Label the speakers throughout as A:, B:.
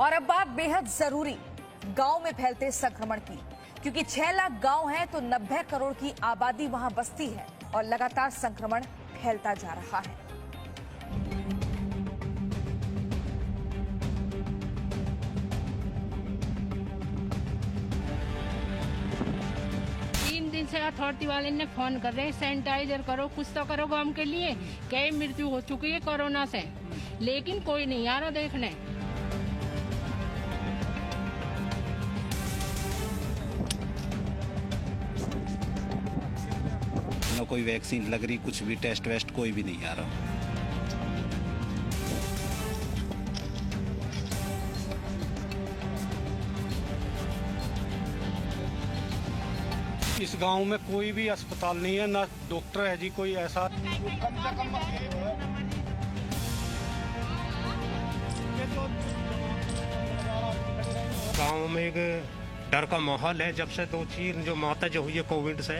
A: और अब बात बेहद जरूरी गांव में फैलते संक्रमण की, क्योंकि 6 लाख गांव हैं तो 90 करोड़ की आबादी वहां बसती है और लगातार संक्रमण फैलता जा रहा है।
B: से अथॉरिटी वाले ने फोन कर रहे हैं सैनिटाइजर करो, कुछ तो करो गांव के लिए। कई मृत्यु हो चुकी है कोरोना से, लेकिन कोई नहीं आ रहा देखने।
C: ना कोई वैक्सीन लग रही, कुछ भी टेस्ट वेस्ट कोई भी नहीं आ रहा।
D: इस गांव में कोई भी अस्पताल नहीं है, ना डॉक्टर है जी कोई ऐसा।
E: गांव में एक डर का माहौल है जब से 2 चीज जो मौतें जो हुई है कोविड से।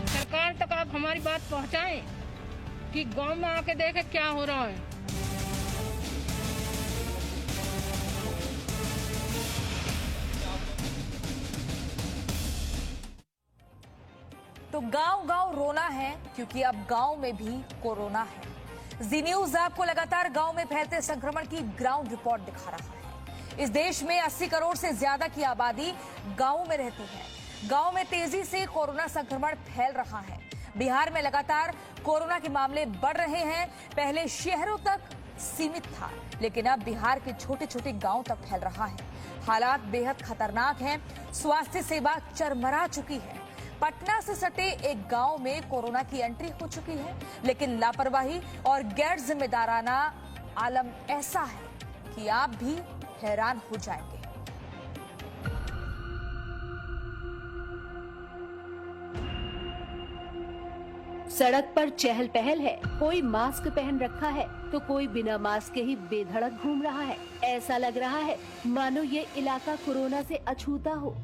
B: सरकार तक आप हमारी बात पहुंचाएं कि गांव में आके देखे क्या हो रहा है।
A: तो गांव-गांव रोना है, क्योंकि अब गांव में भी कोरोना है। जी न्यूज आपको लगातार गांव में फैलते संक्रमण की ग्राउंड रिपोर्ट दिखा रहा है। इस देश में 80 करोड़ से ज्यादा की आबादी गांव में रहती है। गांव में तेजी से कोरोना संक्रमण फैल रहा है। बिहार में लगातार कोरोना के मामले बढ़ रहे हैं। पहले शहरों तक सीमित था, लेकिन अब बिहार के छोटे छोटे गांव तक फैल रहा है। हालात बेहद खतरनाक हैं। स्वास्थ्य सेवा चरमरा चुकी है। पटना से सटे एक गांव में कोरोना की एंट्री हो चुकी है, लेकिन लापरवाही और गैर जिम्मेदाराना आलम ऐसा है कि आप भी हैरान हो जाएंगे।
F: सड़क पर चहल पहल है। कोई मास्क पहन रखा है तो कोई बिना मास्क के ही बेधड़क घूम रहा है। ऐसा लग रहा है मानो ये इलाका कोरोना से अछूता हो।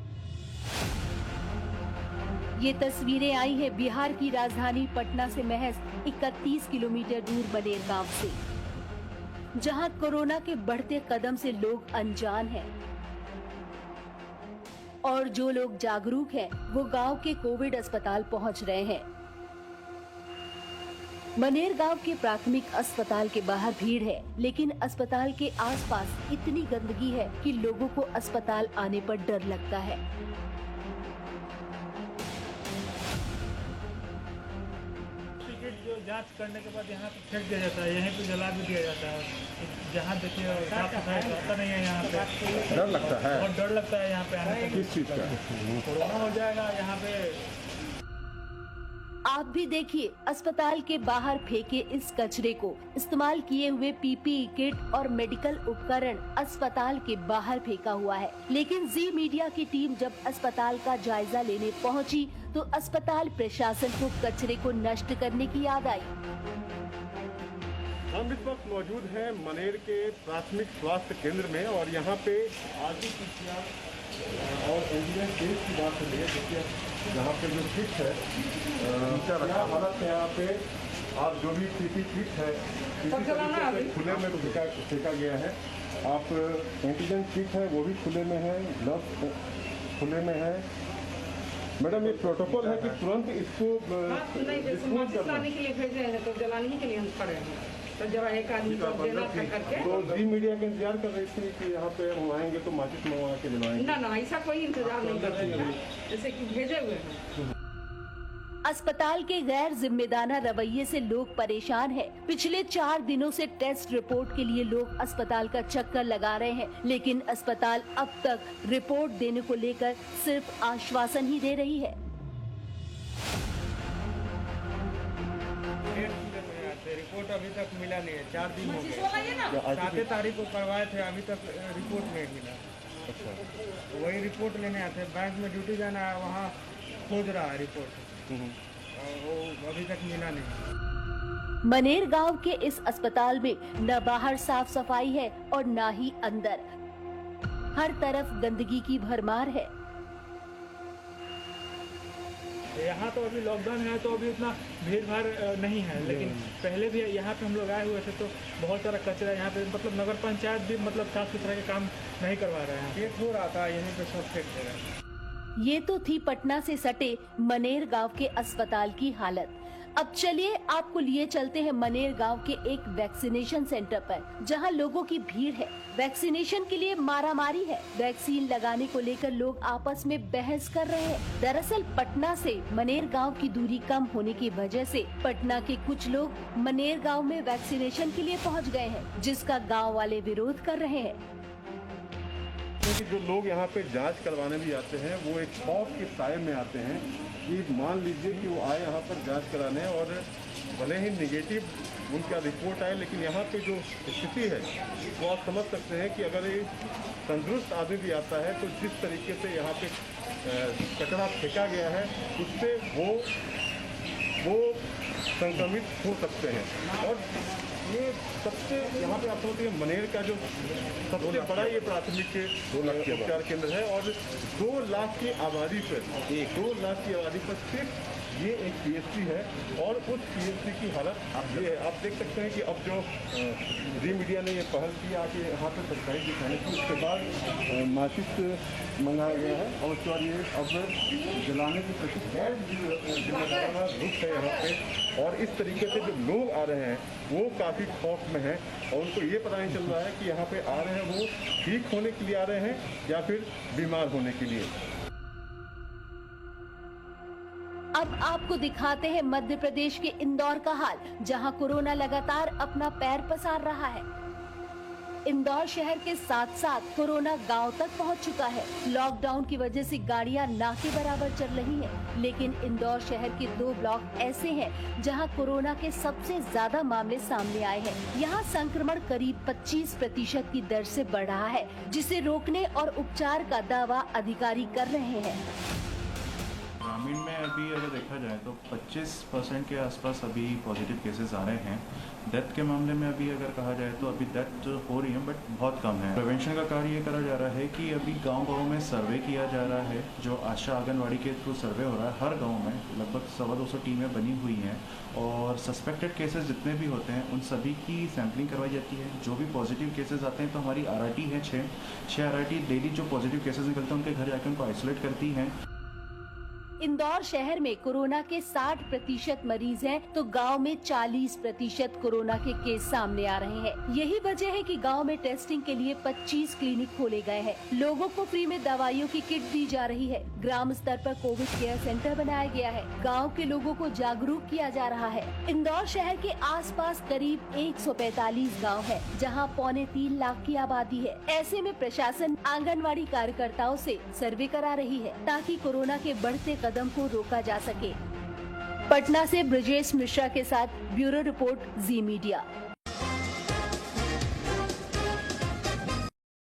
F: ये तस्वीरें आई है बिहार की राजधानी पटना से महज 31 किलोमीटर दूर मनेर गांव से, जहां कोरोना के बढ़ते कदम से लोग अनजान हैं और जो लोग जागरूक हैं वो गांव के कोविड अस्पताल पहुंच रहे हैं। मनेर गांव के प्राथमिक अस्पताल के बाहर भीड़ है, लेकिन अस्पताल के आसपास इतनी गंदगी है कि लोगों को अस्पताल आने पर डर लगता है।
G: जो जांच करने के बाद यहाँ पे फेंक दिया जाता है, यहीं पे जला भी दिया जाता है। जहाँ देखिए साफ सफाई होता नहीं है यहाँ पे।
H: डर लगता है,
G: बहुत डर लगता है यहाँ पे आने का।
H: किस चीज का?
G: कोरोना हो जाएगा यहाँ पे।
F: आप भी देखिए अस्पताल के बाहर फेंके इस कचरे को। इस्तेमाल किए हुए पीपीई किट और मेडिकल उपकरण अस्पताल के बाहर फेंका हुआ है। लेकिन जी मीडिया की टीम जब अस्पताल का जायजा लेने पहुंची तो अस्पताल प्रशासन को कचरे को नष्ट करने की याद आई।
H: हम इस वक्त मौजूद हैं मनेर के प्राथमिक स्वास्थ्य केंद्र में और यहाँ पे आरटी-पीसीआर और एंटीजन टेस्ट की बात हो रही है। देखिए यहाँ पे जो किट है, क्या हालत है यहाँ पे। आप जो भी पीपी किट है खुले में फेंका गया है। आप एंटीजन किट है वो भी खुले में है, ग्लव्स खुले में है। मैडम ये प्रोटोकॉल है कि तुरंत इसको
B: जलाने के लिए भेजे हैं, तो जलाने के लिए हम खड़े हैं। तो जब एक आदमी को देना था करके
H: तो जी मीडिया का इंतजार कर रही थी कि यहाँ पे हम आएंगे तो माचिस मंगवा के जलाएंगे।
B: ना ऐसा कोई इंतजार नहीं करते हैं, जैसे कि भेजे हुए हैं।
F: अस्पताल के गैर जिम्मेदाराना रवैये से लोग परेशान हैं। पिछले 4 दिनों से टेस्ट रिपोर्ट के लिए लोग अस्पताल का चक्कर लगा रहे हैं, लेकिन अस्पताल अब तक रिपोर्ट देने को लेकर सिर्फ आश्वासन ही दे रही है।
G: रिपोर्ट अभी तक मिला नहीं है। 4 दिन हो गए। 7 तारीख को करवाए थे, अभी तक रिपोर्ट नहीं मिला। अच्छा, वही रिपोर्ट लेने आते हैं। बैंक में ड्यूटी जाना है, वहाँ खोज रहा है रिपोर्ट, वो अभी तक मिला नहीं।
F: मनेर गांव के इस अस्पताल में न बाहर साफ सफाई है और न ही अंदर। हर तरफ गंदगी की भरमार है।
G: यहाँ तो अभी लॉकडाउन है तो अभी उतना भीड़ भाड़ नहीं है, लेकिन पहले भी यहाँ पे हम लोग आए हुए थे तो बहुत सारा कचरा यहाँ पे, मतलब नगर पंचायत भी मतलब साफ सुथरा के काम नहीं करवा रहे हैं। ये हो रहा था यहीं पे सब फेंक दे रहे हैं।
F: ये तो थी पटना से सटे मनेर गांव के अस्पताल की हालत। अब चलिए आपको लिए चलते हैं मनेर गांव के एक वैक्सीनेशन सेंटर पर, जहां लोगों की भीड़ है। वैक्सीनेशन के लिए मारामारी है। वैक्सीन लगाने को लेकर लोग आपस में बहस कर रहे हैं। दरअसल पटना से मनेर गांव की दूरी कम होने की वजह से पटना के कुछ लोग मनेर गांव में वैक्सीनेशन के लिए पहुंच गए हैं, जिसका गांव वाले विरोध कर रहे हैं।
H: क्योंकि जो लोग यहाँ पे जांच करवाने भी आते हैं वो एक खौफ के साए में आते हैं कि मान लीजिए कि वो आए यहाँ पर जांच कराने और भले ही निगेटिव उनका रिपोर्ट आए, लेकिन यहाँ पे जो स्थिति है वो आप समझ सकते हैं कि अगर एक तंदुरुस्त आदमी भी आता है तो जिस तरीके से यहाँ पे कचरा फेंका गया है उससे वो संक्रमित हो सकते हैं। और ये सबसे यहाँ पे आप समझते हैं मनेर का जो सबसे बड़ा ये प्राथमिक उपचार केंद्र है और 2 लाख की आबादी पर सिर्फ ये एक पीएचसी है और उस पीएचसी की हालत ये है। आप देख सकते हैं कि अब जो जी मीडिया ने ये पहल की आके यहाँ पर सच्चाई दिखाने की, उसके बाद माचिस मंगाया गया है और उसके बाद ये अब जलाने की कोशिश जिम्मेदाराना रुख है यहाँ पे। और इस तरीके से जो लोग आ रहे हैं वो काफ़ी खौफ में हैं और उनको ये पता नहीं चल रहा है कि यहाँ पे आ रहे हैं वो ठीक होने के लिए आ रहे हैं या फिर बीमार होने के लिए।
F: अब आपको दिखाते हैं मध्य प्रदेश के इंदौर का हाल, जहां कोरोना लगातार अपना पैर पसार रहा है। इंदौर शहर के साथ साथ कोरोना गांव तक पहुंच चुका है। लॉकडाउन की वजह से गाड़ियां ना के बराबर चल रही हैं, लेकिन इंदौर शहर के 2 ब्लॉक ऐसे हैं जहां कोरोना के सबसे ज्यादा मामले सामने आए हैं। यहां संक्रमण करीब 25% की दर से बढ़ रहा है, जिसे रोकने और उपचार का दावा अधिकारी कर रहे हैं।
I: ग्रामीण में अभी अगर देखा जाए तो 25% के आसपास अभी पॉजिटिव केसेस आ रहे हैं। डेथ के मामले में अभी अगर कहा जाए तो अभी डेथ हो रही है बट बहुत कम है। प्रिवेंशन का कार्य ये करा जा रहा है कि अभी गांव-गांव में सर्वे किया जा रहा है, जो आशा आंगनवाड़ी के थ्रू सर्वे हो रहा है। हर गांव में लगभग 250 टीमें बनी हुई हैं और सस्पेक्टेड केसेस जितने भी होते हैं उन सभी की सैम्पलिंग करवाई जाती है। जो भी पॉजिटिव केसेस आते हैं तो हमारी RRT है 6 RRT डेली जो पॉजिटिव केसेस निकलते हैं उनके घर जाकर उनको आइसोलेट करती हैं।
F: इंदौर शहर में कोरोना के 60% मरीज हैं, तो गांव में 40% कोरोना के केस सामने आ रहे हैं। यही वजह है कि गांव में टेस्टिंग के लिए 25 क्लिनिक खोले गए हैं। लोगों को फ्री में दवाइयों की किट दी जा रही है। ग्राम स्तर पर कोविड केयर सेंटर बनाया गया है। गाँव के लोगों को जागरूक किया जा रहा है। इंदौर शहर के आसपास करीब 145 गाँव है, जहाँ 3.25 लाख की आबादी है। ऐसे में प्रशासन आंगनवाड़ी कार्यकर्ताओं से सर्वे करा रही है ताकि कोरोना के बढ़ते कदम को रोका जा सके। पटना से ब्रजेश मिश्रा के साथ ब्यूरो रिपोर्ट जी मीडिया।